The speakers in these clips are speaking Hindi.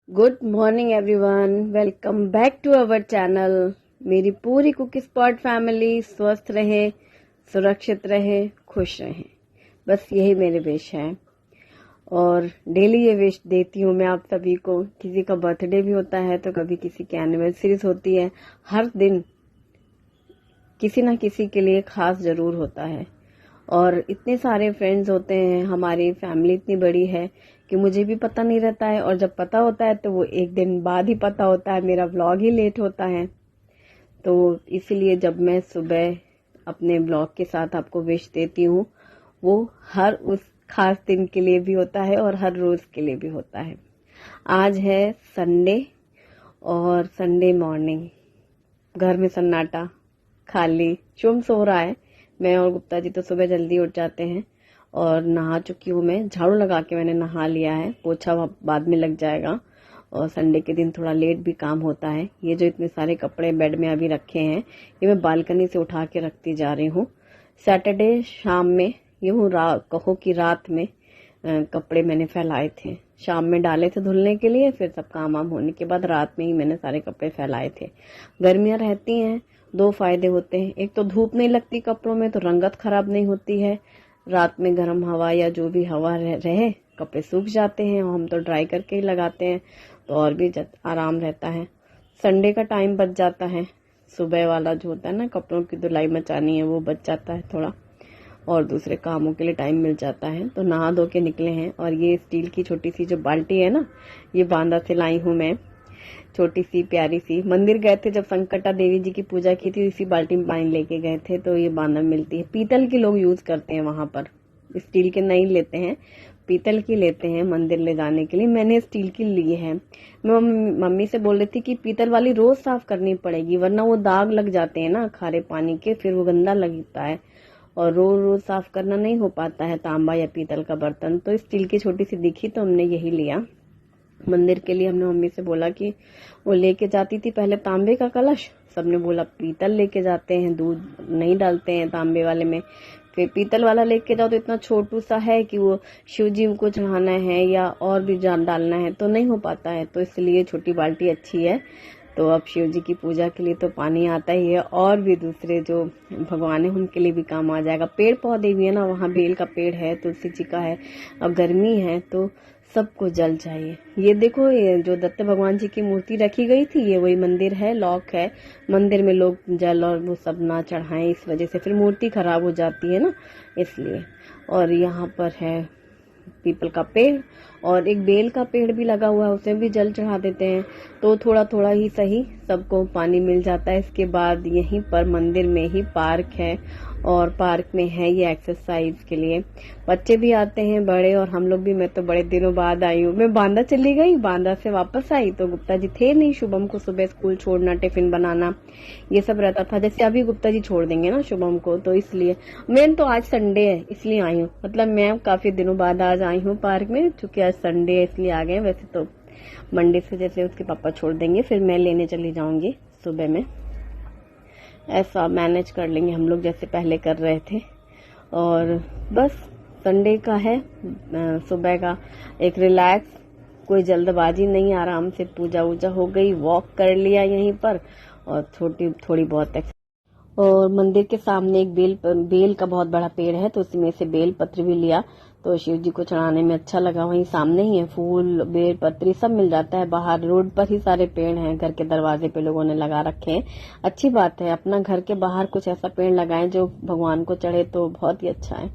Good morning everyone, welcome back to our channel. मेरी पूरी कुकी स्पॉट फैमिली स्वस्थ रहे, सुरक्षित रहे, खुश रहे, बस यही मेरे विश है। और डेली ये विश देती हूँ मैं आप सभी को। किसी का बर्थडे भी होता है तो कभी किसी की एनिवर्सरीज होती है। हर दिन किसी ना किसी के लिए खास जरूर होता है। और इतने सारे फ्रेंड्स होते हैं, हमारी फैमिली इतनी बड़ी है कि मुझे भी पता नहीं रहता है, और जब पता होता है तो वो एक दिन बाद ही पता होता है। मेरा व्लॉग ही लेट होता है, तो इसीलिए जब मैं सुबह अपने व्लॉग के साथ आपको विश देती हूँ, वो हर उस खास दिन के लिए भी होता है और हर रोज के लिए भी होता है। आज है संडे और संडे मॉर्निंग, घर में सन्नाटा, खाली, शुभ सो रहा है। मैं और गुप्ता जी तो सुबह जल्दी उठ जाते हैं और नहा चुकी हूँ मैं। झाड़ू लगा के मैंने नहा लिया है, पोछा बाद में लग जाएगा। और संडे के दिन थोड़ा लेट भी काम होता है। ये जो इतने सारे कपड़े बेड में अभी रखे हैं, ये मैं बालकनी से उठा के रखती जा रही हूँ। सैटरडे शाम में, यूँ कहो कि रात में कपड़े मैंने फैलाए थे। शाम में डाले थे धुलने के लिए, फिर सब काम वाम होने के बाद रात में ही मैंने सारे कपड़े फैलाए थे। गर्मियां रहती हैं, दो फायदे होते हैं। एक तो धूप नहीं लगती कपड़ों में, तो रंगत खराब नहीं होती है। रात में गर्म हवा या जो भी हवा रहे, कपड़े सूख जाते हैं। और हम तो ड्राई करके ही लगाते हैं, तो और भी आराम रहता है। संडे का टाइम बच जाता है, सुबह वाला जो होता है ना, कपड़ों की धुलाई मचानी है, वो बच जाता है थोड़ा, और दूसरे कामों के लिए टाइम मिल जाता है। तो नहा धो के निकले हैं। और ये स्टील की छोटी सी जो बाल्टी है ना, ये बांदा से लाई हूँ मैं, छोटी सी प्यारी सी। मंदिर गए थे जब संकटा देवी जी की पूजा की थी, इसी बाल्टी में पानी लेके गए थे, तो ये बांदा मिलती है। पीतल की लोग यूज करते हैं वहां पर, स्टील के नहीं लेते हैं, पीतल की लेते हैं मंदिर ले जाने के लिए। मैंने स्टील की ली है। मैं मम्मी से बोल रही थी कि पीतल वाली रोज साफ करनी पड़ेगी, वरना वो दाग लग जाते हैं ना खारे पानी के, फिर वो गंदा लगता है और रोज रोज साफ करना नहीं हो पाता है तांबा या पीतल का बर्तन। तो स्टील की छोटी सी दिखी तो हमने यही लिया मंदिर के लिए। हमने मम्मी से बोला कि वो लेके जाती थी पहले तांबे का कलश, सबने बोला पीतल लेके जाते हैं, दूध नहीं डालते हैं तांबे वाले में। फिर पीतल वाला लेके जाओ तो इतना छोटू सा है कि वो शिव जी को चढ़ाना है या और भी जान डालना है तो नहीं हो पाता है, तो इसलिए छोटी बाल्टी अच्छी है। तो अब शिव जी की पूजा के लिए तो पानी आता ही है, और भी दूसरे जो भगवान है उनके लिए भी काम आ जाएगा। पेड़ पौधे भी है ना, वहाँ बेल का पेड़ है, तुलसी जी का है। अब गर्मी है तो सबको जल चाहिए। ये देखो, ये जो दत्त भगवान जी की मूर्ति रखी गई थी, ये वही मंदिर है, लॉक है। मंदिर में लोग जल और वो सब ना चढ़ाएं, इस वजह से फिर मूर्ति खराब हो जाती है ना, इसलिए। और यहाँ पर है पीपल का पेड़, और एक बेल का पेड़ भी लगा हुआ है, उसे भी जल चढ़ा देते हैं। तो थोड़ा थोड़ा ही सही सबको पानी मिल जाता है। इसके बाद यहीं पर मंदिर में ही पार्क है, और पार्क में है ये एक्सरसाइज के लिए। बच्चे भी आते हैं, बड़े, और हम लोग भी। मैं तो बड़े दिनों बाद आई हूँ। मैं बांदा चली गई, बांदा से वापस आई तो गुप्ता जी थे नहीं। शुभम को सुबह स्कूल छोड़ना, टिफिन बनाना, ये सब रहता था। जैसे अभी गुप्ता जी छोड़ देंगे ना शुभम को, तो इसलिए मैं तो आज संडे है इसलिए आई हूँ। मतलब मैं काफी दिनों बाद आज आई हूँ पार्क में, क्योंकि आज संडे है इसलिए आ गए। वैसे तो मंडे से जैसे उसके पापा छोड़ देंगे, फिर मैं लेने चली जाऊंगी सुबह में। ऐसा मैनेज कर लेंगे हम लोग जैसे पहले कर रहे थे। और बस संडे का है, सुबह का एक रिलैक्स, कोई जल्दबाजी नहीं, आराम से पूजा वूजा हो गई, वॉक कर लिया यहीं पर, और थोड़ी बहुत और मंदिर के सामने एक बेल का बहुत बड़ा पेड़ है, तो उसमें से बेल पत्र भी लिया, तो शिव जी को चढ़ाने में अच्छा लगा। वहीं सामने ही है, फूल, बेल पत्री सब मिल जाता है। बाहर रोड पर ही सारे पेड़ हैं, घर के दरवाजे पे लोगों ने लगा रखे हैं। अच्छी बात है, अपना घर के बाहर कुछ ऐसा पेड़ लगाएं जो भगवान को चढ़े, तो बहुत ही अच्छा है।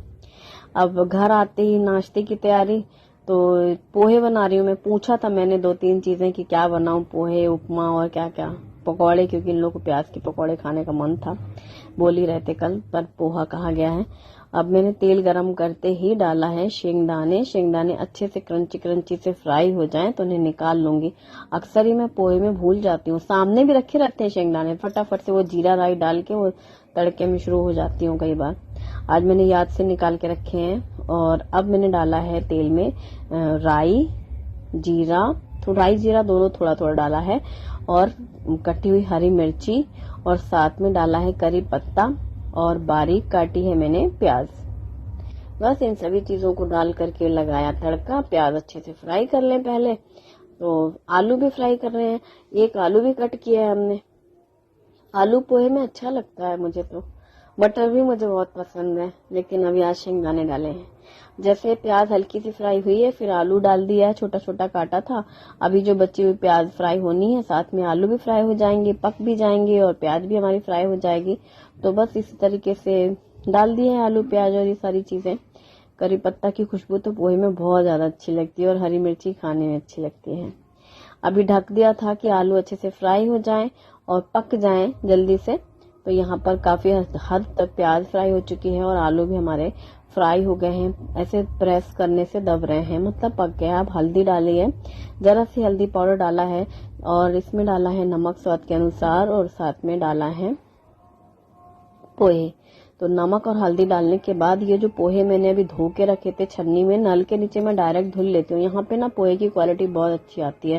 अब घर आते ही नाश्ते की तैयारी, तो पोहे बना रही हूँ मैं। पूछा था मैंने 2-3 चीजें कि क्या बनाऊं, पोहे, उपमा और क्या क्या, पकौड़े, क्योंकि इन लोगों को प्याज के पकौड़े खाने का मन था, बोल ही रहते कल, पर पोहा कहा गया है। अब मैंने तेल गरम करते ही डाला है शेंगदाने। शेंगदाने अच्छे से क्रंची क्रंची से फ्राई हो जाएं तो उन्हें निकाल लूंगी। अक्सर ही मैं पोहे में भूल जाती हूँ, सामने भी रखे रहते हैं शेंगदाने, फटाफट से वो जीरा राई डाल के वो तड़के में शुरू हो जाती हूँ कई बार। आज मैंने याद से निकाल के रखे हैं। और अब मैंने डाला है तेल में राई, जीरा, राई जीरा दोनों थोड़ा थोड़ा डाला है, और कटी हुई हरी मिर्ची, और साथ में डाला है करी पत्ता, और बारीक काटी है मैंने प्याज। बस इन सभी चीजों को डाल करके लगाया तड़का। प्याज अच्छे से फ्राई कर लें पहले, तो आलू भी फ्राई कर रहे हैं, एक आलू भी कट किया है हमने। आलू पोहे में अच्छा लगता है मुझे तो, मटर भी मुझे बहुत पसंद है, लेकिन अभी आज शेंगदाने डाले हैं। जैसे प्याज हल्की सी फ्राई हुई है, फिर आलू डाल दिया है, छोटा छोटा काटा था। अभी जो बची हुई प्याज फ्राई होनी है, साथ में आलू भी फ्राई हो जाएंगे, पक भी जाएंगे और प्याज भी हमारी फ्राई हो जाएगी। तो बस इसी तरीके से डाल दिए हैं आलू प्याज और ये सारी चीजें। करी पत्ता की खुशबू तो पोहे में बहुत ज्यादा अच्छी लगती है और हरी मिर्ची खाने में अच्छी लगती है। अभी ढक दिया था कि आलू अच्छे से फ्राई हो जाएं और पक जाएं जल्दी से। तो यहाँ पर काफी हद तक प्याज फ्राई हो चुकी है और आलू भी हमारे फ्राई हो गए हैं। ऐसे प्रेस करने से दब रहे हैं, मतलब पक गया। अब हल्दी डाली है, जरा सी हल्दी पाउडर डाला है और इसमें डाला है नमक स्वाद के अनुसार और साथ में डाला है पोहे। तो नमक और हल्दी डालने के बाद ये जो पोहे मैंने अभी धो के रखे थे छन्नी में, नल के नीचे मैं डायरेक्ट धुल लेती हूँ। यहाँ पे ना पोहे की क्वालिटी बहुत अच्छी आती है।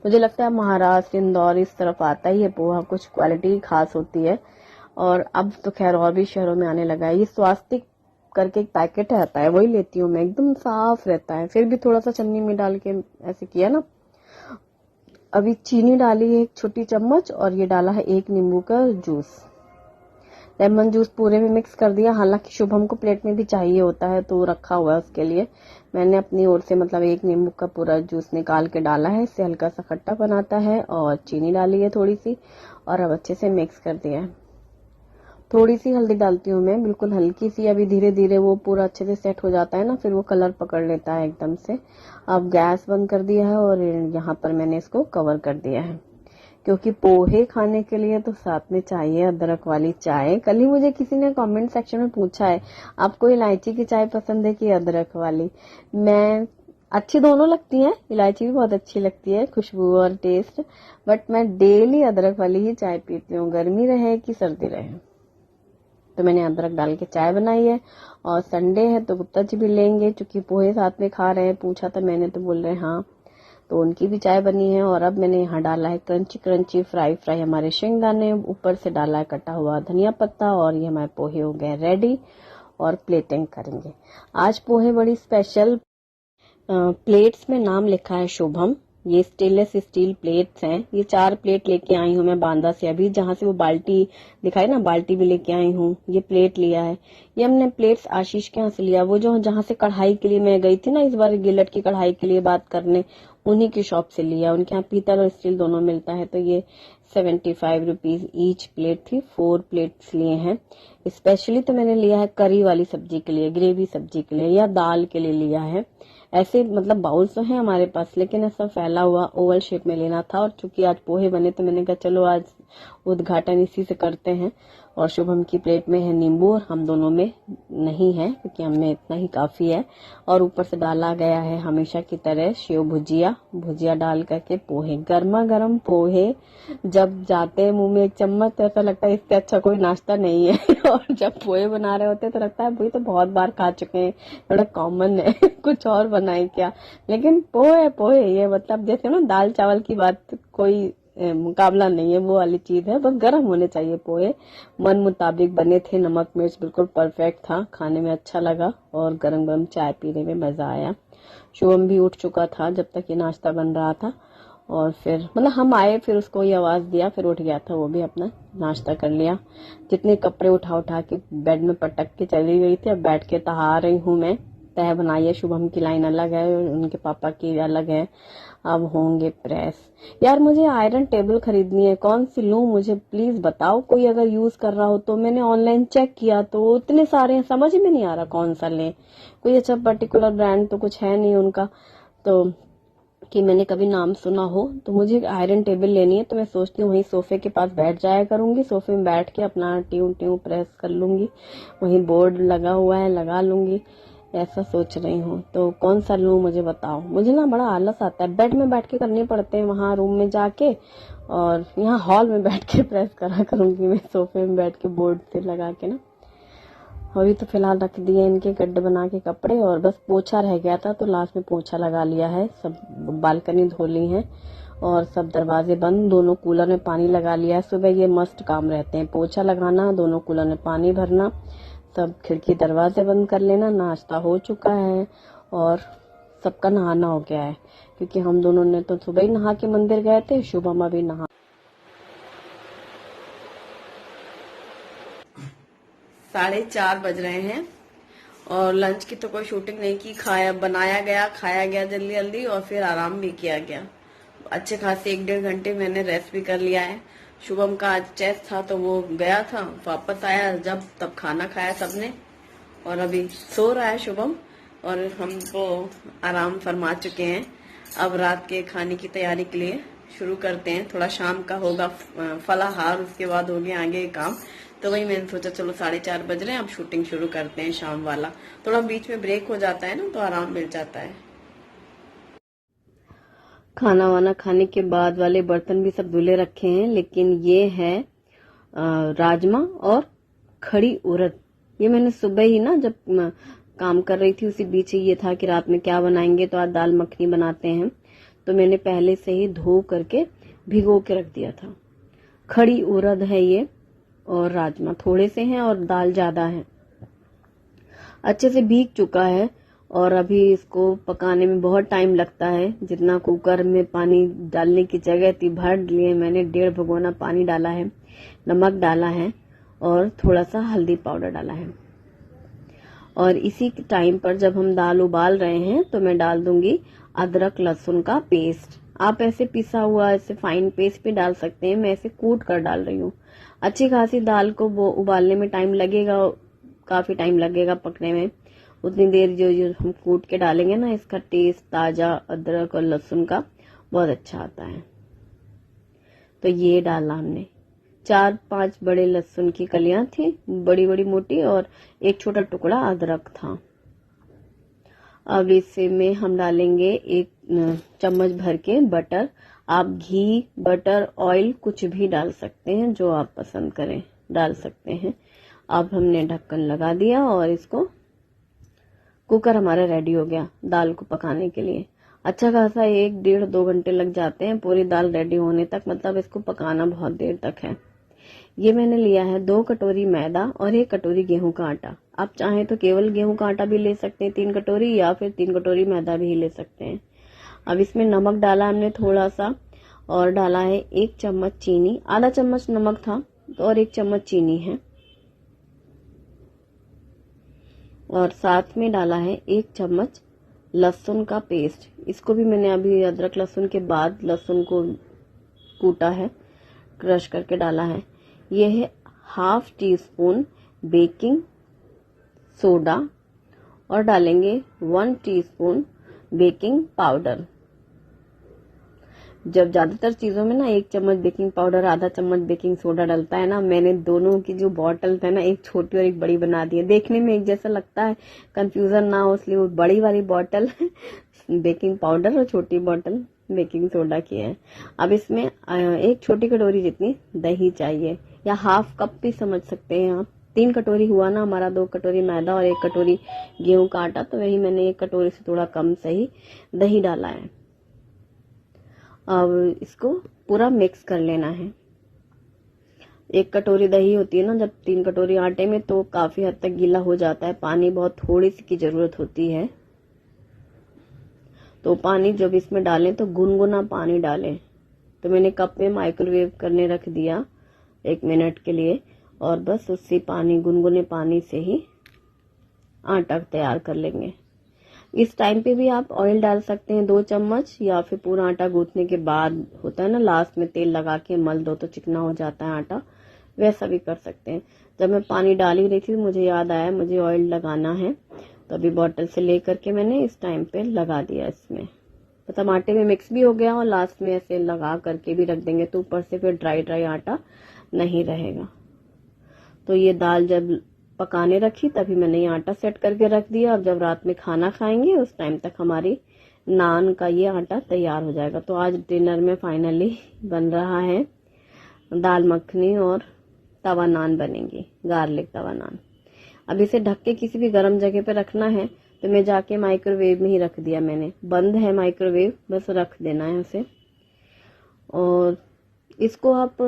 मुझे लगता है महाराष्ट्र, इंदौर इस तरफ आता ही है पोहा, कुछ क्वालिटी खास होती है। और अब तो खैर और भी शहरों में आने लगा है। ये स्वास्तिक करके एक पैकेट आता है, वही लेती हूँ मैं, एकदम साफ रहता है। फिर भी थोड़ा सा चन्नी में डाल के ऐसे किया ना। अभी चीनी डाली है 1 छोटी चम्मच और ये डाला है 1 नींबू का जूस, लेमन जूस पूरे में मिक्स कर दिया। हालांकि शुभम को प्लेट में भी चाहिए होता है तो रखा हुआ है उसके लिए। मैंने अपनी ओर से मतलब 1 नींबू का पूरा जूस निकाल के डाला है, इससे हल्का सा खट्टा बनाता है। और चीनी डाली है थोड़ी सी और अब अच्छे से मिक्स कर दिया है। थोड़ी सी हल्दी डालती हूँ मैं, बिल्कुल हल्की सी। अभी धीरे धीरे वो पूरा अच्छे से सेट हो जाता है ना, फिर वो कलर पकड़ लेता है एकदम से। अब गैस बंद कर दिया है और यहाँ पर मैंने इसको कवर कर दिया है, क्योंकि पोहे खाने के लिए तो साथ में चाहिए अदरक वाली चाय। कल ही मुझे किसी ने कमेंट सेक्शन में पूछा है, आपको इलायची की चाय पसंद है कि अदरक वाली। मैं अच्छी दोनों लगती हैं, इलायची भी बहुत अच्छी लगती है, खुशबू और टेस्ट, बट मैं डेली अदरक वाली ही चाय पीती हूँ, गर्मी रहे कि सर्दी रहे। तो मैंने अदरक डाल के चाय बनाई है। और संडे है तो गुप्ता जी भी लेंगे, क्योंकि पोहे साथ में खा रहे हैं। पूछा था मैंने तो बोल रहे हैं हाँ, तो उनकी भी चाय बनी है। और अब मैंने यहाँ डाला है क्रंची क्रंची फ्राई हमारे शेंगदाने, ऊपर से डाला है कटा हुआ धनिया पत्ता और ये हमारे पोहे हो गए रेडी और प्लेटिंग करेंगे। आज पोहे बड़ी स्पेशल प्लेट्स में नाम लिखा है शुभम। ये स्टेनलेस स्टील प्लेट्स हैं। ये 4 प्लेट लेके आई हूँ मैं बांदा से, अभी जहाँ से वो बाल्टी दिखाई ना, बाल्टी भी लेके आई हूँ। ये प्लेट लिया है, ये हमने प्लेट्स आशीष के यहाँ से लिया, वो जो जहाँ से कढ़ाई के लिए मैं गई थी ना इस बार गिलट की कढ़ाई के लिए बात करने, उन्हीं की शॉप से लिया। उनके यहाँ पीतल और स्टील दोनों मिलता है। तो ये 75 रुपीज ईच प्लेट थी, 4 प्लेट्स लिए हैं। स्पेशली तो मैंने लिया है करी वाली सब्जी के लिए, ग्रेवी सब्जी के लिए या दाल के लिए लिया है। ऐसे मतलब बाउल्स तो है हमारे पास, लेकिन ऐसा फैला हुआ ओवल शेप में लेना था। और चूंकि आज पोहे बने तो मैंने कहा चलो आज उद्घाटन इसी से करते हैं। और शुभम की प्लेट में है नींबू और हम दोनों में नहीं है, क्योंकि हमें इतना ही काफी है। और ऊपर से डाला गया है हमेशा की तरह शेव भुजिया डाल करके पोहे, गर्मा गर्म पोहे जब जाते हैं मुंह में 1 चम्मच तो ऐसा लगता है इससे अच्छा कोई नाश्ता नहीं है। और जब पोहे बना रहे होते तो लगता है वही तो बहुत बार खा चुके हैं, थोड़ा कॉमन है, कुछ और बनाए क्या। लेकिन पोहे ये मतलब जैसे ना दाल चावल की बात कोई मुकाबला नहीं है, वो वाली चीज है। बस गर्म होने चाहिए पोहे, मन मुताबिक बने थे, नमक मिर्च बिल्कुल परफेक्ट था, खाने में अच्छा लगा और गरम गरम चाय पीने में मजा आया। शुभम भी उठ चुका था जब तक ये नाश्ता बन रहा था और फिर मतलब हम आए फिर उसको ये आवाज दिया, फिर उठ गया था, वो भी अपना नाश्ता कर लिया। जितने कपड़े उठा के बेड में पटक के चली गई थी, अब बैठ के तहा रही हूँ मैं। तह बनाई है, शुभम की लाइन अलग है, उनके पापा की अलग है। अब होंगे प्रेस। यार मुझे आयरन टेबल खरीदनी है, कौन सी लूं मुझे प्लीज बताओ, कोई अगर यूज कर रहा हो तो। मैंने ऑनलाइन चेक किया तो इतने सारे हैं, समझ में नहीं आ रहा कौन सा लें। कोई अच्छा पर्टिकुलर ब्रांड तो कुछ है नहीं उनका, तो कि मैंने कभी नाम सुना हो। तो मुझे आयरन टेबल लेनी है, तो मैं सोचती हूँ वहीं सोफे के पास बैठ जाया करूंगी, सोफे में बैठ के अपना ट्यूं प्रेस कर लूंगी, वहीं बोर्ड लगा हुआ है लगा लूंगी, ऐसा सोच रही हूँ। तो कौन सा लूं मुझे बताओ। मुझे ना बड़ा आलस आता है, बेड में बैठ के करने पड़ते हैं वहां रूम में जाके, और यहाँ हॉल में बैठ के प्रेस करा करूंगी मैं, सोफे में बैठ के बोर्ड से लगा के ना। अभी तो फिलहाल रख दिए इनके गड्ढे बना के कपड़े, और बस पोछा रह गया था तो लास्ट में पोछा लगा लिया है। सब बालकनी धो ली है और सब दरवाजे बंद, दोनों कूलर में पानी लगा लिया है। सुबह ये मस्त काम रहते हैं, पोछा लगाना, दोनों कूलर में पानी भरना, सब खिड़की दरवाजे बंद कर लेना। नाश्ता हो चुका है और सबका नहाना हो गया है, क्योंकि हम दोनों ने तो सुबह ही नहा के मंदिर गए थे, शुभम अभी नहा। 4:30 बज रहे हैं और लंच की तो कोई शूटिंग नहीं की, खाया गया जल्दी जल्दी और फिर आराम भी किया गया। अच्छे खासे 1-1.5 घंटे मैंने रेस्ट भी कर लिया है। शुभम का आज टेस्ट था तो वो गया था, वापस आया जब तब खाना खाया सबने और अभी सो रहा है शुभम और हम तो आराम फरमा चुके हैं। अब रात के खाने की तैयारी के लिए शुरू करते हैं। थोड़ा शाम का होगा फलाहार, उसके बाद होंगे आगे काम। तो वही मैंने सोचा चलो 4:30 बज रहे हैं, अब शूटिंग शुरू करते हैं शाम वाला। थोड़ा बीच में ब्रेक हो जाता है ना तो आराम मिल जाता है। खाना वाना खाने के बाद वाले बर्तन भी सब धुले रखे हैं, लेकिन ये है राजमा और खड़ी उड़द। ये मैंने सुबह ही ना जब काम कर रही थी उसी बीच ही ये था कि रात में क्या बनाएंगे, तो आज दाल मखनी बनाते हैं, तो मैंने पहले से ही धो करके भिगो के रख दिया था। खड़ी उड़द है ये और राजमा थोड़े से हैं और दाल ज्यादा है। अच्छे से भीग चुका है और अभी इसको पकाने में बहुत टाइम लगता है। जितना कुकर में पानी डालने की जगह थी भर लिए मैंने, 1.5 भगोना पानी डाला है, नमक डाला है और थोड़ा सा हल्दी पाउडर डाला है। और इसी टाइम पर जब हम दाल उबाल रहे हैं तो मैं डाल दूंगी अदरक लहसुन का पेस्ट। आप ऐसे पिसा हुआ ऐसे फाइन पेस्ट भी डाल सकते हैं, मैं ऐसे कूट कर डाल रही हूँ। अच्छी खासी दाल को वो उबालने में टाइम लगेगा, काफी टाइम लगेगा पकने में। उतनी देर जो हम कूट के डालेंगे ना, इसका टेस्ट ताजा अदरक और लहसुन का बहुत अच्छा आता है। तो ये डाला हमने। 4-5 बड़े लहसुन की कलियां थी, बड़ी बड़ी मोटी, और एक छोटा टुकड़ा अदरक था। अब इसमें हम डालेंगे 1 चम्मच भर के बटर। आप घी, बटर, ऑयल कुछ भी डाल सकते हैं, जो आप पसंद करें डाल सकते हैं। अब हमने ढक्कन लगा दिया और इसको, कुकर हमारा रेडी हो गया दाल को पकाने के लिए। अच्छा खासा 1-1.5-2 घंटे लग जाते हैं पूरी दाल रेडी होने तक, मतलब इसको पकाना बहुत देर तक है। ये मैंने लिया है 2 कटोरी मैदा और 1 कटोरी गेहूं का आटा। आप चाहें तो केवल गेहूं का आटा भी ले सकते हैं 3 कटोरी, या फिर 3 कटोरी मैदा भी ले सकते हैं। अब इसमें नमक डाला हमने थोड़ा सा, और डाला है 1 चम्मच चीनी। आधा चम्मच नमक था और 1 चम्मच चीनी है। और साथ में डाला है 1 चम्मच लहसुन का पेस्ट। इसको भी मैंने अभी अदरक लहसुन के बाद लहसुन को कूटा है, क्रश करके डाला है। यह है 1/2 टीस्पून बेकिंग सोडा और डालेंगे 1 टीस्पून बेकिंग पाउडर। जब ज्यादातर चीजों में ना 1 चम्मच बेकिंग पाउडर, आधा चम्मच बेकिंग सोडा डलता है ना, मैंने दोनों की जो बॉटल है ना, एक छोटी और एक बड़ी बना दी है। देखने में एक जैसा लगता है, कंफ्यूजन ना हो इसलिए वो बड़ी वाली बॉटल बेकिंग पाउडर और छोटी बॉटल बेकिंग सोडा की है। अब इसमें 1 छोटी कटोरी जितनी दही चाहिए, या 1/2 कप भी समझ सकते हैं आप। 3 कटोरी हुआ ना हमारा, 2 कटोरी मैदा और 1 कटोरी गेहूं का आटा, तो वही मैंने 1 कटोरी से थोड़ा कम सही दही डाला है। अब इसको पूरा मिक्स कर लेना है। 1 कटोरी दही होती है ना जब 3 कटोरी आटे में, तो काफी हद तक गीला हो जाता है, पानी बहुत थोड़ी सी की जरूरत होती है। तो पानी जब इसमें डालें तो गुनगुना पानी डालें। तो मैंने कप में माइक्रोवेव करने रख दिया 1 मिनट के लिए, और बस उसी पानी, गुनगुने पानी से ही आटा तैयार कर लेंगे। इस टाइम पे भी आप ऑयल डाल सकते हैं 2 चम्मच, या फिर पूरा आटा गूंथने के बाद होता है ना, लास्ट में तेल लगा के मल दो तो चिकना हो जाता है आटा, वैसा भी कर सकते हैं। जब मैं पानी डाल ही रही थी मुझे याद आया मुझे ऑयल लगाना है, तो अभी बॉटल से ले करके मैंने इस टाइम पे लगा दिया इसमें। मतलब आटे में मिक्स भी हो गया और लास्ट में ऐसे लगा करके भी रख देंगे तो ऊपर से फिर ड्राई ड्राई आटा नहीं रहेगा। तो ये दाल जब पकाने रखी तभी मैंने ये आटा सेट करके रख दिया। अब जब रात में खाना खाएंगे उस टाइम तक हमारी नान का ये आटा तैयार हो जाएगा। तो आज डिनर में फाइनली बन रहा है दाल मखनी और तवा नान बनेंगी, गार्लिक तवा नान। अब इसे ढक के किसी भी गर्म जगह पे रखना है, तो मैं जाके माइक्रोवेव में ही रख दिया मैंने। बंद है माइक्रोवेव, बस रख देना है उसे। और इसको आप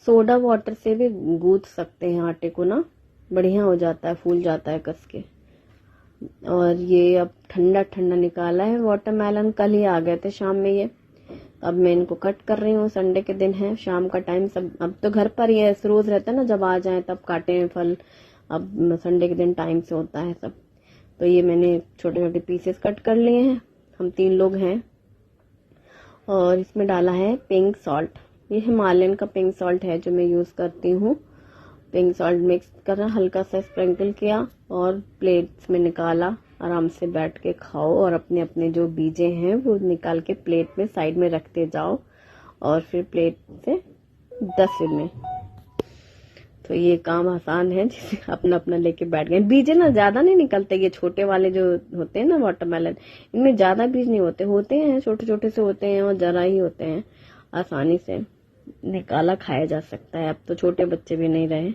सोडा वाटर से भी गूंथ सकते हैं आटे को ना, बढ़िया हो जाता है, फूल जाता है कस के। और ये अब ठंडा ठंडा निकाला है वाटरमेलन। कल ही आ गए थे शाम में ये। अब मैं इनको कट कर रही हूँ। संडे के दिन है, शाम का टाइम, सब अब तो घर पर ही है, रोज रहता है ना, जब आ जाए तब काटे फल। अब संडे के दिन टाइम से होता है सब। तो ये मैंने छोटे छोटे पीसेस कट कर लिए हैं। हम 3 लोग हैं। और इसमें डाला है पिंक सॉल्ट। ये हिमालयन का पिंक सॉल्ट है जो मैं यूज करती हूँ। पिंक सॉल्ट मिक्स करना, हल्का सा स्प्रिंकल किया और प्लेट्स में निकाला। आराम से बैठ के खाओ और अपने अपने जो बीजे हैं वो निकाल के प्लेट में साइड में रखते जाओ और फिर प्लेट से 10 में। तो ये काम आसान है, जिसे अपना अपना लेके बैठ गए। बीजे ना ज्यादा नहीं निकलते, ये छोटे वाले जो होते हैं ना वाटरमेलन, इनमें ज्यादा बीज नहीं होते, होते हैं छोटे छोटे से होते हैं और जरा ही होते हैं। आसानी से निकाला खाया जा सकता है। अब तो छोटे बच्चे भी नहीं रहे।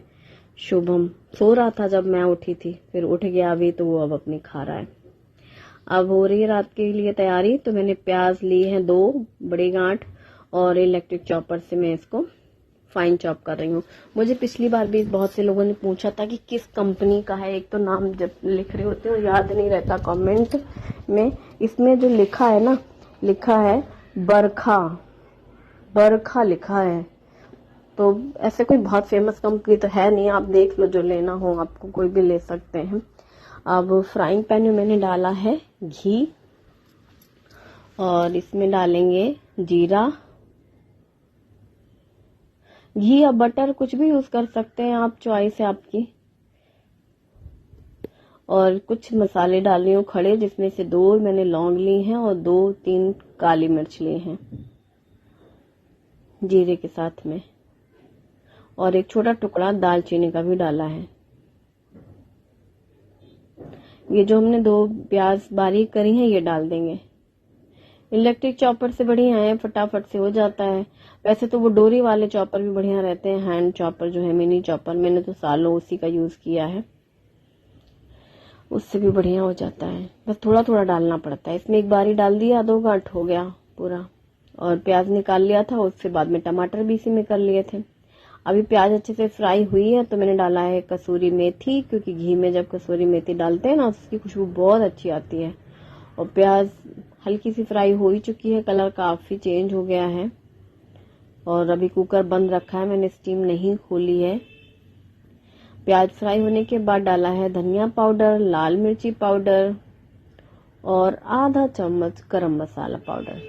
शुभम सो रहा था जब मैं उठी थी, फिर उठ गया अभी, तो वो अब अपनी खा रहा है। अब हो रही है रात के लिए तैयारी। तो मैंने प्याज ली है 2 बड़ी गांठ और इलेक्ट्रिक चॉपर से मैं इसको फाइन चॉप कर रही हूँ। मुझे पिछली बार भी बहुत से लोगों ने पूछा था कि किस कंपनी का है। एक तो नाम जब लिख रहे होते हैं याद नहीं रहता कमेंट में। इसमें जो लिखा है ना, लिखा है बरखा, बरखा लिखा है। तो ऐसे कोई बहुत फेमस कंपनी तो है नहीं, आप देख लो, जो लेना हो आपको कोई भी ले सकते हैं। अब फ्राइंग पैन में मैंने डाला है घी और इसमें डालेंगे जीरा। घी या बटर कुछ भी यूज कर सकते हैं आप, चॉइस है आपकी। और कुछ मसाले डाल रही हूँ खड़े, जिसमें से 2 मैंने लौंग ली हैं और 2-3 काली मिर्च ली हैं जीरे के साथ में। और एक छोटा टुकड़ा दालचीनी का भी डाला है। ये जो हमने 2 प्याज बारीक करी हैं ये डाल देंगे। इलेक्ट्रिक चॉपर से बढ़िया है, फटाफट से हो जाता है। वैसे तो वो डोरी वाले चॉपर भी बढ़िया रहते हैं, हैंड चॉपर जो है, मिनी चॉपर, मैंने तो सालों उसी का यूज किया है, उससे भी बढ़िया हो जाता है। बस थोड़ा थोड़ा डालना पड़ता है। इसमें एक बारी डाल दिया, 2 गांठ हो गया पूरा। और प्याज निकाल लिया था, उससे बाद में टमाटर भी इसी में कर लिए थे। अभी प्याज अच्छे से फ्राई हुई है तो मैंने डाला है कसूरी मेथी, क्योंकि घी में जब कसूरी मेथी डालते हैं ना उसकी खुशबू बहुत अच्छी आती है। और प्याज हल्की सी फ्राई हो ही चुकी है, कलर काफी चेंज हो गया है। और अभी कुकर बंद रखा है, मैंने स्टीम नहीं खोली है। प्याज फ्राई होने के बाद डाला है धनिया पाउडर, लाल मिर्ची पाउडर और आधा चम्मच गरम मसाला पाउडर।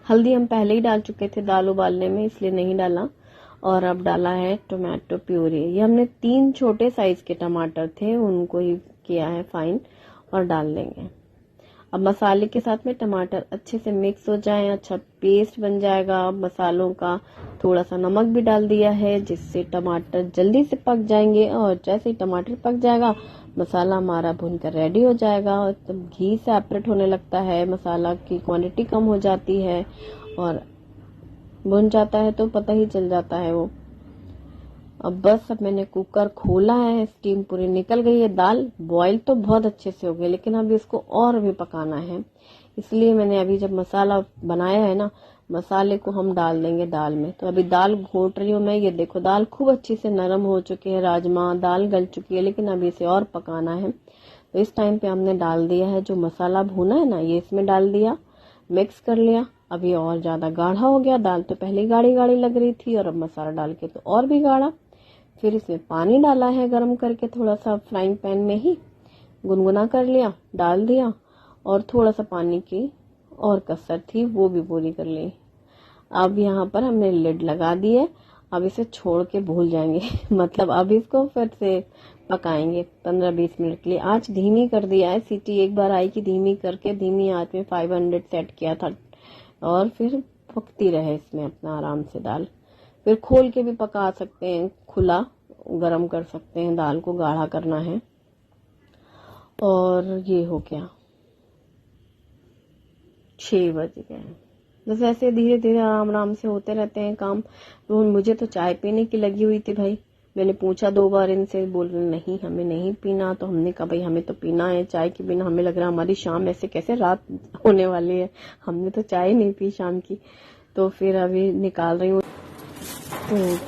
हल्दी हम पहले ही डाल चुके थे दाल उबालने में, इसलिए नहीं डाला। और अब डाला है टोमेटो प्यूरी। ये हमने 3 छोटे साइज के टमाटर थे, उनको ही किया है फाइन और डाल देंगे। अब मसाले के साथ में टमाटर अच्छे से मिक्स हो जाए, अच्छा पेस्ट बन जाएगा मसालों का। थोड़ा सा नमक भी डाल दिया है, जिससे टमाटर जल्दी से पक जाएंगे। और जैसे ही टमाटर पक जाएगा, मसाला हमारा भुनकर रेडी हो जाएगा। और तब घी सेपरेट होने लगता है, मसाला की क्वांटिटी कम हो जाती है और भुन जाता है, तो पता ही चल जाता है वो। अब बस, अब मैंने कुकर खोला है, स्टीम पूरी निकल गई है। दाल बॉईल तो बहुत अच्छे से हो गई, लेकिन अभी इसको और भी पकाना है। इसलिए मैंने अभी जब मसाला बनाया है ना, मसाले को हम डाल देंगे दाल में। तो अभी दाल घोट रही हूँ मैं। ये देखो दाल खूब अच्छी से नरम हो चुकी है, राजमा दाल गल चुकी है, लेकिन अभी इसे और पकाना है। तो इस टाइम पे हमने डाल दिया है जो मसाला भुना है ना, ये इसमें डाल दिया, मिक्स कर लिया। अभी और ज्यादा गाढ़ा हो गया, दाल तो पहले ही गाढ़ी गाढ़ी लग रही थी और अब मसाला डाल के तो और भी गाढ़ा। फिर इसमें पानी डाला है गरम करके, थोड़ा सा फ्राइंग पैन में ही गुनगुना कर लिया, डाल दिया। और थोड़ा सा पानी की और कसर थी, वो भी पूरी कर ली। अब यहाँ पर हमने लिड लगा दी है। अब इसे छोड़ के भूल जाएंगे मतलब अब इसको फिर से पकाएंगे 15-20 मिनट के लिए। आंच धीमी कर दिया है, सीटी एक बार आई कि धीमी करके धीमी आंच में 500 सेट किया था। और फिर पकती रहे इसमें अपना आराम से दाल। फिर खोल के भी पका सकते हैं, खुला गरम कर सकते हैं, दाल को गाढ़ा करना है। और ये हो गया 6 बज गए। बस ऐसे धीरे धीरे आराम आराम से होते रहते हैं काम। तो मुझे तो चाय पीने की लगी हुई थी भाई। मैंने पूछा 2 बार इनसे, बोल रहे नहीं हमें नहीं पीना। तो हमने कहा भाई हमें तो पीना है चाय के बिना, हमें लग रहा है हमारी शाम ऐसे कैसे रात होने वाली है, हमने तो चाय नहीं पी शाम की। तो फिर अभी निकाल रही हूँ।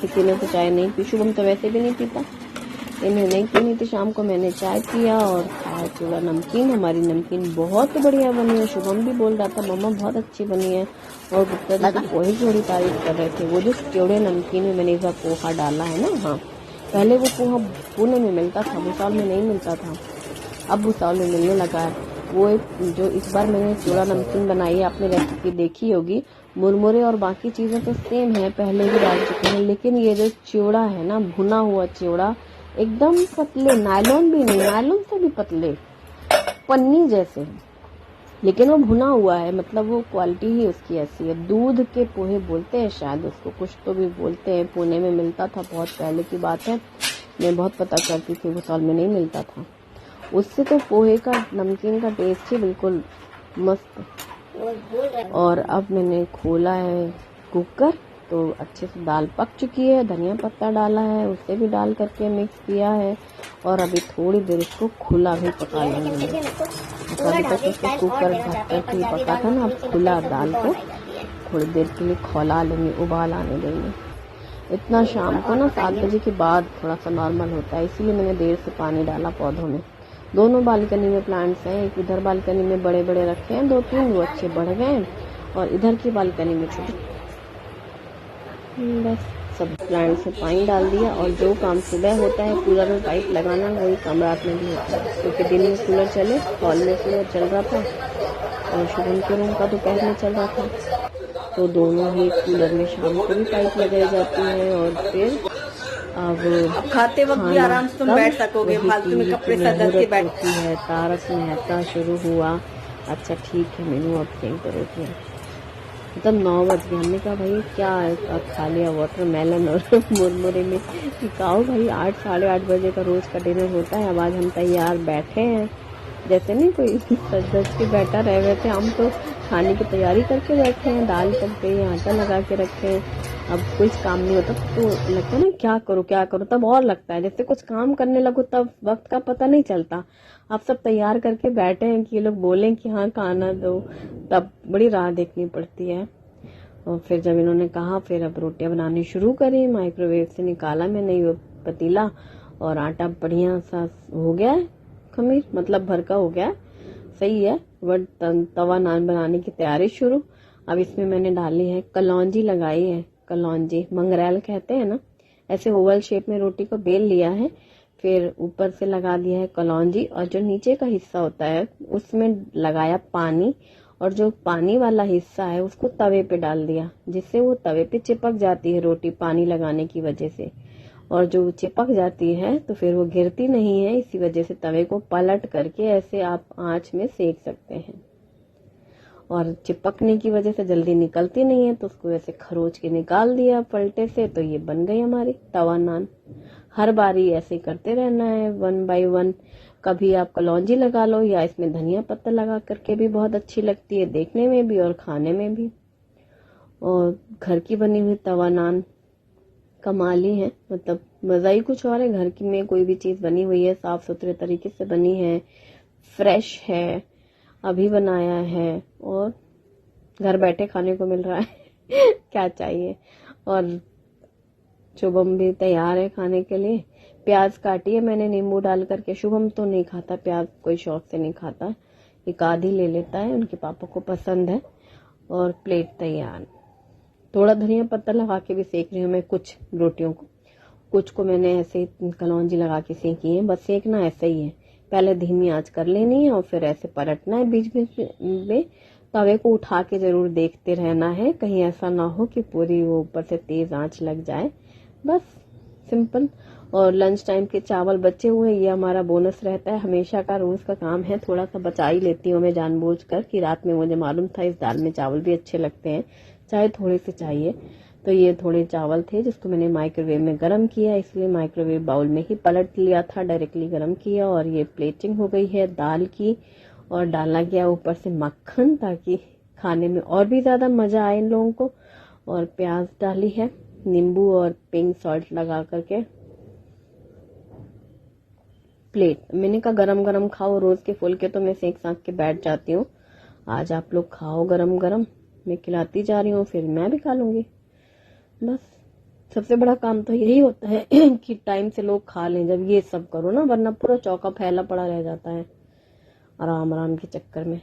किसी ने तो चाय नहीं पी, शुभम तो वैसे भी नहीं पीता। इन्हें नहीं पीनी थी शाम को, मैंने चाय पिया और खाया चूड़ा नमकीन। हमारी नमकीन बहुत बढ़िया बनी है। शुभम भी बोल रहा था मम्मा बहुत अच्छी बनी है, और गुप्ता जी तो पोहे की बड़ी तारीफ कर रहे थे। वो जो चिवड़े नमकीन में मैंने इस बार पोहा डाला है ना, हाँ पहले वो पोहा पुणे में मिलता था, भूसावल में नहीं मिलता था, अब भूसावल में मिलने लगा है। वो एक जो इस बार मैंने चिवड़ा नमकीन बनाई है, आपने रेसिपी देखी होगी। मुरमुरे और बाकी चीज़ें तो सेम है, पहले भी डाल चुके हैं, लेकिन ये जो चिवड़ा है ना, भुना हुआ चिवड़ा, एकदम पतले, नायलॉन भी नहीं, नायलॉन से भी पतले, पन्नी जैसे, लेकिन वो भुना हुआ है, मतलब वो क्वालिटी ही उसकी ऐसी है। दूध के पोहे बोलते हैं शायद उसको, कुछ तो भी बोलते हैं। पुणे में मिलता था, बहुत पहले की बात है, मैं बहुत पता करती थी, भूसावल में नहीं मिलता था। उससे तो पोहे का नमकीन का टेस्ट ही बिल्कुल मस्त। और अब मैंने खोला है कुकर, तो अच्छे से दाल पक चुकी है, धनिया पत्ता डाला है, उसे भी डाल करके मिक्स किया है, और अभी थोड़ी देर इसको खुला भी पका लेंगे। अभी तक उसको कुकर ढक कर ही पका था ना, अब खुला दाल को थोड़ी देर के लिए खौला लेंगे, उबाल आने देंगे। इतना शाम को ना 7 बजे के बाद थोड़ा सा नॉर्मल होता है, इसीलिए मैंने देर से पानी डाला पौधों में। दोनों बालकनी में प्लांट्स हैं, एक इधर बालकनी में बड़े बड़े रखे हैं 2-3, वो अच्छे बढ़ गए हैं, और इधर की बालकनी में छोटे। बस सब प्लांट्स में पानी डाल दिया, और जो काम सुबह होता है कूलर में पाइप लगाना, वही काम रात में भी होता है, क्योंकि दिन में कूलर चले, हॉल में कूलर चल रहा था और शुभम के रूम का दोपहर में चल रहा था, तो दोनों ही कूलर में शाम को भी पाइप लगाई जाती है। और फिर अब खाते वक्त भी आराम से तुम बैठ सकोगे, फालतू में कपड़े सदर के बैठती है। तारक मेहता शुरू हुआ। अच्छा ठीक है मीनू, अब सही करो क्या, मतलब 9 बज गए। हमने कहा भाई क्या अब खा लिया वाटरमेलन और मुरमुरे में, खाओ भाई, 8-8:30 बजे का रोज का डिनर होता है। अब आज हम तैयार बैठे हैं, जैसे नहीं कोई सज के बैठा रहे हुए थे, हम तो खाने की तैयारी करके बैठे हैं, दाल पक गई, आटा लगा के रखे हैं। अब कुछ काम नहीं होता तो लगता है ना क्या करो, तब और लगता है जैसे कुछ काम करने लगो तब वक्त का पता नहीं चलता। अब सब तैयार करके बैठे हैं कि ये लोग बोलें कि हाँ खाना दो, तब बड़ी राह देखनी पड़ती है। और फिर जब इन्होंने कहा, फिर अब रोटियां बनानी शुरू करी। माइक्रोवेव से निकाला मैंने वो पतीला, और आटा बढ़िया सा हो गया है, खमीर मतलब भर का हो गया, सही है। बट तवा नान बनाने की तैयारी शुरू। अब इसमें मैंने डाली है कलौंजी, लगाई है कलौंजी, मंगरेल कहते हैं ना, ऐसे ओवल शेप में रोटी को बेल लिया है, फिर ऊपर से लगा दिया है कलौंजी, और जो नीचे का हिस्सा होता है उसमें लगाया पानी, और जो पानी वाला हिस्सा है उसको तवे पे डाल दिया, जिससे वो तवे पे चिपक जाती है रोटी पानी लगाने की वजह से, और जो चिपक जाती है तो फिर वो गिरती नहीं है। इसी वजह से तवे को पलट करके ऐसे आप आंच में सेक सकते हैं, और चिपकने की वजह से जल्दी निकलती नहीं है, तो उसको ऐसे खरोच के निकाल दिया पलटे से, तो ये बन गई हमारी तवा नान। हर बारी ऐसे करते रहना है 1 बाय 1। कभी आप कलौंजी लगा लो, या इसमें धनिया पत्ता लगा करके भी बहुत अच्छी लगती है, देखने में भी और खाने में भी। और घर की बनी हुई तवा नान कमाल ही है, मतलब मजा ही कुछ और है। घर की में कोई भी चीज बनी हुई है, साफ सुथरे तरीके से बनी है, फ्रेश है, अभी बनाया है, और घर बैठे खाने को मिल रहा है क्या चाहिए। और शुभम भी तैयार है खाने के लिए। प्याज काटी है मैंने नींबू डाल करके, शुभम तो नहीं खाता प्याज, कोई शौक से नहीं खाता, एक आधी ले लेता है, उनके पापा को पसंद है। और प्लेट तैयार, थोड़ा धनिया पत्ता लगा के भी सेक रही हूँ मैं कुछ रोटियों को, कुछ को मैंने ऐसे कलौंजी लगा के सेकी है। बस सेकना ऐसा ही है, पहले धीमी आंच कर लेनी है और फिर ऐसे पलटना है बीच बीच में, तवे को उठा के जरूर देखते रहना है, कहीं ऐसा ना हो कि पूरी वो ऊपर से तेज आंच लग जाए। बस सिंपल। और लंच टाइम के चावल बचे हुए, ये हमारा बोनस रहता है, हमेशा का रोज का काम है। थोड़ा सा बचा ही लेती हूँ मैं जानबूझकर, कि रात में मुझे मालूम था इस दाल में चावल भी अच्छे लगते हैं, चाहे थोड़े से चाहिए। तो ये थोड़े चावल थे जिसको मैंने माइक्रोवेव में गर्म किया, इसलिए माइक्रोवेव बाउल में ही पलट लिया था, डायरेक्टली गर्म किया। और ये प्लेटिंग हो गई है दाल की, और डाला गया ऊपर से मक्खन, ताकि खाने में और भी ज्यादा मजा आए इन लोगों को। और प्याज डाली है, नींबू और पिंक सॉल्ट लगा करके। प्लेट मैंने कहा गरम गरम खाओ, रोज के फुल के तो मैं सेक साक के बैठ जाती हूँ, आज आप लोग खाओ गरम गरम, मैं खिलाती जा रही हूँ, फिर मैं भी खा लूंगी। बस सबसे बड़ा काम तो यही होता है कि टाइम से लोग खा लें जब ये सब करो ना, वरना पूरा चौका फैला पड़ा रह जाता है आराम आराम के चक्कर में।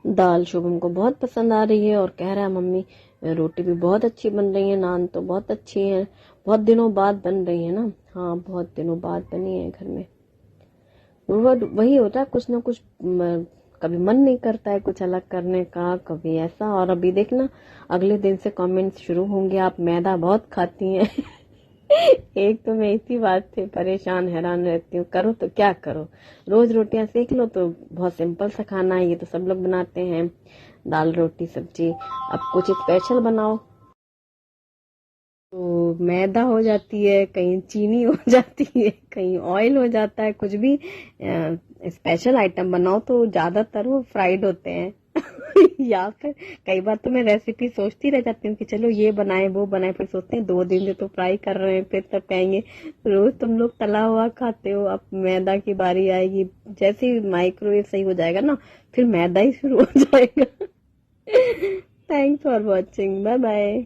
दाल शुभम को बहुत पसंद आ रही है और कह रहा है मम्मी रोटी भी बहुत अच्छी बन रही है, नान तो बहुत अच्छी है, बहुत दिनों बाद बन रही है ना। हाँ, बहुत दिनों बाद बनी है घर में। वही होता है, कुछ ना कुछ कभी मन नहीं करता है कुछ अलग करने का, कभी ऐसा। और अभी देखना अगले दिन से कमेंट्स शुरू होंगे, आप मैदा बहुत खाती हैं। एक तो मैं इसी बात से परेशान हैरान रहती हूँ, करो तो क्या करो, रोज रोटियां सेक लो तो बहुत सिंपल सा खाना है, ये तो सब लोग बनाते हैं, दाल रोटी सब्जी। अब कुछ स्पेशल बनाओ तो मैदा हो जाती है, कहीं चीनी हो जाती है, कहीं ऑयल हो जाता है, कुछ भी स्पेशल आइटम बनाओ तो ज्यादातर वो फ्राइड होते हैं। या फिर कई बार तो मैं रेसिपी सोचती रह जाती हूँ कि चलो ये बनाए वो बनाए, फिर सोचते हैं 2 दिन से तो फ्राई कर रहे हैं, फिर तब कहेंगे रोज तुम लोग तला हुआ खाते हो, अब मैदा की बारी आएगी, जैसे ही माइक्रोवेव सही हो जाएगा ना फिर मैदा ही शुरू हो जाएगा। Thanks for watching, bye bye.